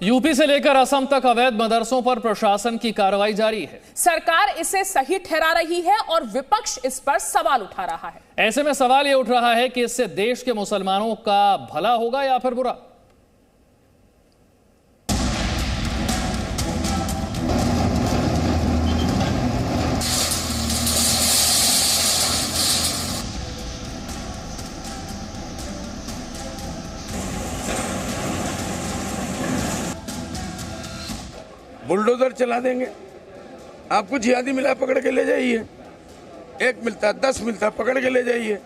UP से लेकर असम तक अवैध मदरसों पर प्रशासन की कार्रवाई जारी है। सरकार इसे सही ठहरा रही है और विपक्ष इस पर सवाल उठा रहा है। ऐसे में सवाल यह उठ रहा है कि इससे देश के मुसलमानों का भला होगा या फिर बुरा। बुलडोजर चला देंगे, आपको जिहादी मिला पकड़ के ले जाइए, 1 मिलता 10 मिलता पकड़ के ले जाइए,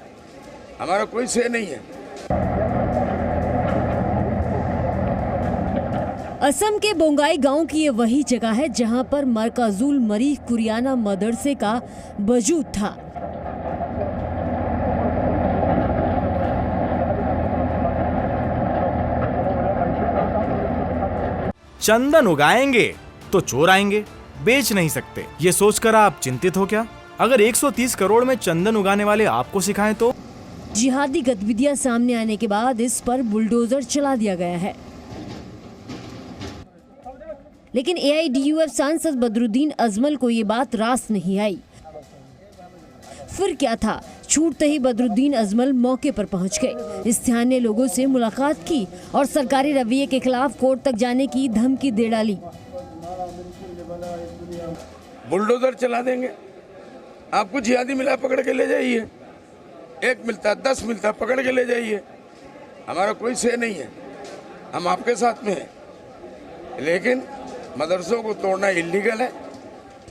हमारा कोई से नहीं है। असम के बोंगाई गांव की ये वही जगह है जहां पर मरकाजुल मरीख कुरियाना मदरसे का वजूद था। चंदन उगाएंगे तो चोर आएंगे, बेच नहीं सकते, ये सोचकर आप चिंतित हो क्या? अगर 130 करोड़ में चंदन उगाने वाले आपको सिखाएं तो? जिहादी गतिविधियां सामने आने के बाद इस पर बुलडोजर चला दिया गया है। लेकिन AIDUF सांसद बदरुद्दीन अजमल को ये बात रास नहीं आई। फिर क्या था, छूटते ही बदरुद्दीन अजमल मौके पर पहुंच गए, स्थानीय लोगों से मुलाकात की और सरकारी रवैये के खिलाफ कोर्ट तक जाने की धमकी दे डाली। बुलडोजर चला देंगे, आपको जिहादी मिला पकड़ के ले जाइए, 1 मिलता 10 मिलता पकड़ के ले जाइए, हमारा कोई से नहीं है, हम आपके साथ में हैं। लेकिन मदरसों को तोड़ना इल्लीगल है।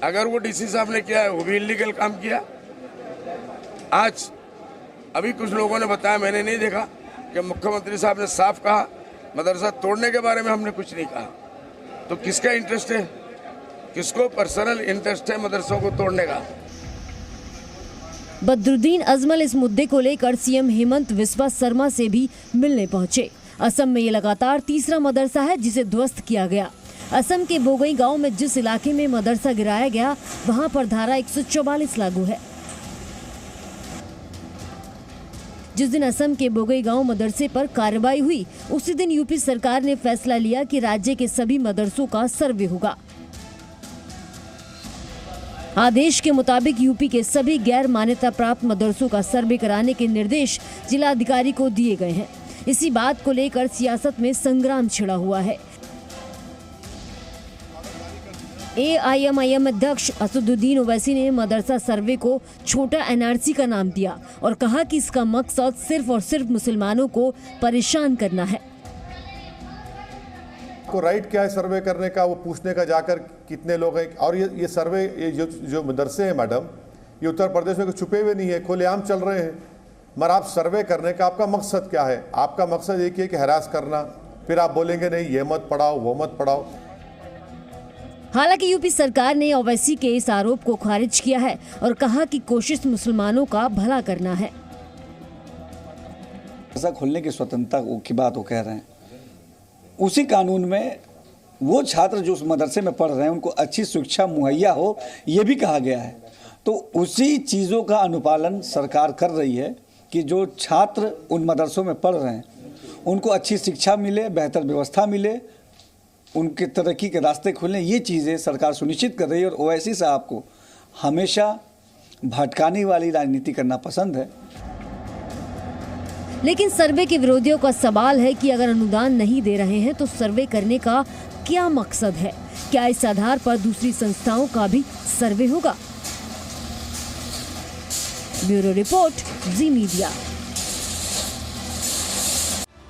अगर वो DC साहब ने किया है वो भी इल्लीगल काम किया। आज अभी कुछ लोगों ने बताया, मैंने नहीं देखा, कि मुख्यमंत्री साहब ने साफ कहा मदरसा तोड़ने के बारे में हमने कुछ नहीं कहा। तो किसका इंटरेस्ट है, किसको पर्सनल इंटरेस्ट है मदरसों को तोड़ने का? बदरुद्दीन अजमल इस मुद्दे को लेकर CM हेमंत बिस्वा शर्मा से भी मिलने पहुंचे। असम में ये लगातार तीसरा मदरसा है जिसे ध्वस्त किया गया। असम के बोगई गांव में जिस इलाके में मदरसा गिराया गया वहां पर धारा 144 लागू है। जिस दिन असम के बोगई गांव मदरसे पर कार्रवाई हुई उसी दिन यूपी सरकार ने फैसला लिया कि राज्य के सभी मदरसों का सर्वे होगा। आदेश के मुताबिक यूपी के सभी गैर मान्यता प्राप्त मदरसों का सर्वे कराने के निर्देश जिलाधिकारी को दिए गए हैं। इसी बात को लेकर सियासत में संग्राम छिड़ा हुआ है। AIMIM अध्यक्ष असदुद्दीन ओवैसी ने मदरसा सर्वे को छोटा NRC का नाम दिया और कहा कि इसका मकसद सिर्फ और सिर्फ मुसलमानों को परेशान करना है। को राइट क्या है सर्वे करने का, वो पूछने का जाकर कितने लोग हैं। और ये सर्वे, ये जो मदरसे हैं मैडम, ये उत्तर प्रदेश में छुपे हुए नहीं है, खुलेआम चल रहे हैं। मगर आप सर्वे करने का आपका मकसद क्या है? आपका मकसद एक ही है कि हरास करना, फिर आप बोलेंगे नहीं ये मत पढ़ाओ वो मत पढ़ाओ। हालांकि यूपी सरकार ने ओवैसी के इस आरोप को खारिज किया है और कहा कि कोशिश मुसलमानों का भला करना है। ऐसा खोलने की स्वतंत्रता की बात वो कह रहे हैं, उसी कानून में वो छात्र जो उस मदरसे में पढ़ रहे हैं उनको अच्छी शिक्षा मुहैया हो, ये भी कहा गया है। तो उसी चीज़ों का अनुपालन सरकार कर रही है कि जो छात्र उन मदरसों में पढ़ रहे हैं उनको अच्छी शिक्षा मिले, बेहतर व्यवस्था मिले, उनके तरक्की के रास्ते खुलें, ये चीज़ें सरकार सुनिश्चित कर रही है। और ओवैसी साहब को हमेशा भटकाने वाली राजनीति करना पसंद है। लेकिन सर्वे के विरोधियों का सवाल है कि अगर अनुदान नहीं दे रहे हैं तो सर्वे करने का क्या मकसद है? क्या इस आधार पर दूसरी संस्थाओं का भी सर्वे होगा? ब्यूरो रिपोर्ट, जी मीडिया।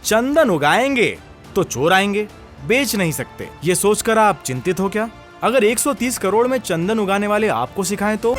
चंदन उगाएंगे तो चोर आएंगे, बेच नहीं सकते, ये सोचकर आप चिंतित हो क्या? अगर 130 करोड़ में चंदन उगाने वाले आपको सिखाएं तो?